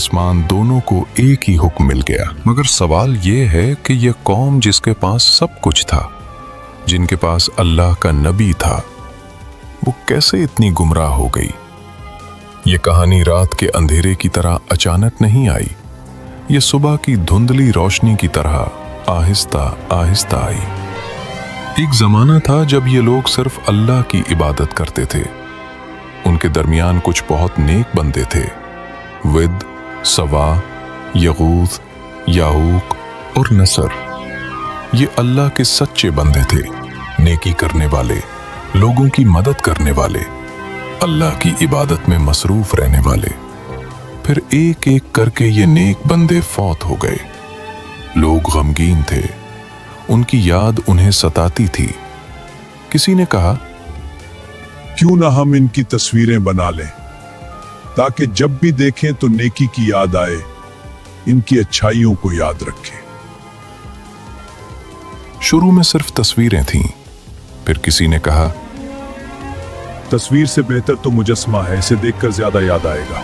आसमान दोनों को एक ही हुक्म मिल गया। मगर सवाल ये है कि यह कौम जिसके पास सब कुछ था, जिनके पास अल्लाह का नबी था, वो कैसे इतनी गुमराह हो गई? ये कहानी रात के अंधेरे की तरह अचानक नहीं आई, ये सुबह की धुंधली रोशनी की तरह आहिस्ता आहिस्ता आई। एक जमाना था जब ये लोग सिर्फ अल्लाह की इबादत करते थे। उनके दरमियान कुछ बहुत नेक बंदे थे। विद, सवा, यगूथ, याऊक और नसर, ये अल्लाह के सच्चे बंदे थे, नेकी करने वाले, लोगों की मदद करने वाले, अल्लाह की इबादत में मसरूफ रहने वाले। फिर एक एक करके ये नेक बंदे फौत हो गए। लोग गमगीन थे, उनकी याद उन्हें सताती थी। किसी ने कहा, क्यों ना हम इनकी तस्वीरें बना लें, ताकि जब भी देखें तो नेकी की याद आए, इनकी अच्छाइयों को याद रखें। शुरू में सिर्फ तस्वीरें थीं, फिर किसी ने कहा, तस्वीर से बेहतर तो मुजस्समा है, इसे देखकर ज्यादा याद आएगा।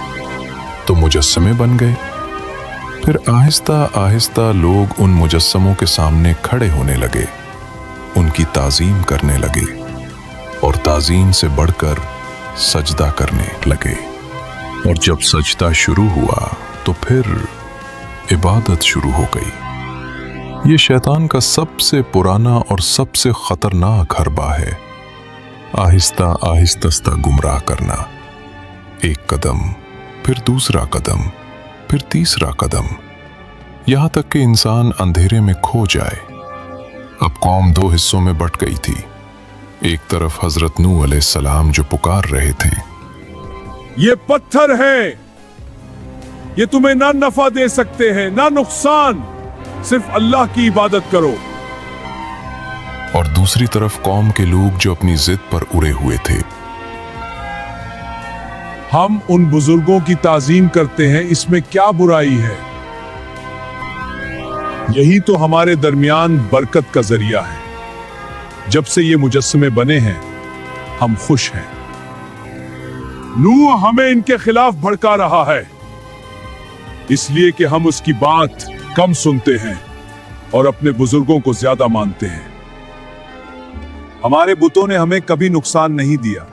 तो मुजस्समे बन गए। फिर आहिस्ता आहिस्ता लोग उन मुजस्समों के सामने खड़े होने लगे, उनकी ताजीम करने लगे और ताजीम से बढ़कर सजदा करने लगे। और जब सजदा शुरू हुआ तो फिर इबादत शुरू हो गई। ये शैतान का सबसे पुराना और सबसे खतरनाक हरबा है, आहिस्ता आहिस्ता गुमराह करना। एक कदम, फिर दूसरा कदम, फिर तीसरा कदम, यहां तक कि इंसान अंधेरे में खो जाए। अब कौम दो हिस्सों में बट गई थी। एक तरफ हजरत नूह अलैहिस्सलाम जो पुकार रहे थे, ये पत्थर है, ये तुम्हें ना नफा दे सकते हैं ना नुकसान, सिर्फ अल्लाह की इबादत करो। और दूसरी तरफ कौम के लोग जो अपनी जिद पर उड़े हुए थे। हम उन बुजुर्गों की ताजीम करते हैं, इसमें क्या बुराई है? यही तो हमारे दरमियान बरकत का जरिया है। जब से ये मुजस्समे बने हैं, हम खुश हैं। नूह हमें इनके खिलाफ भड़का रहा है, इसलिए कि हम उसकी बात कम सुनते हैं और अपने बुजुर्गों को ज्यादा मानते हैं। हमारे बुतों ने हमें कभी नुकसान नहीं दिया,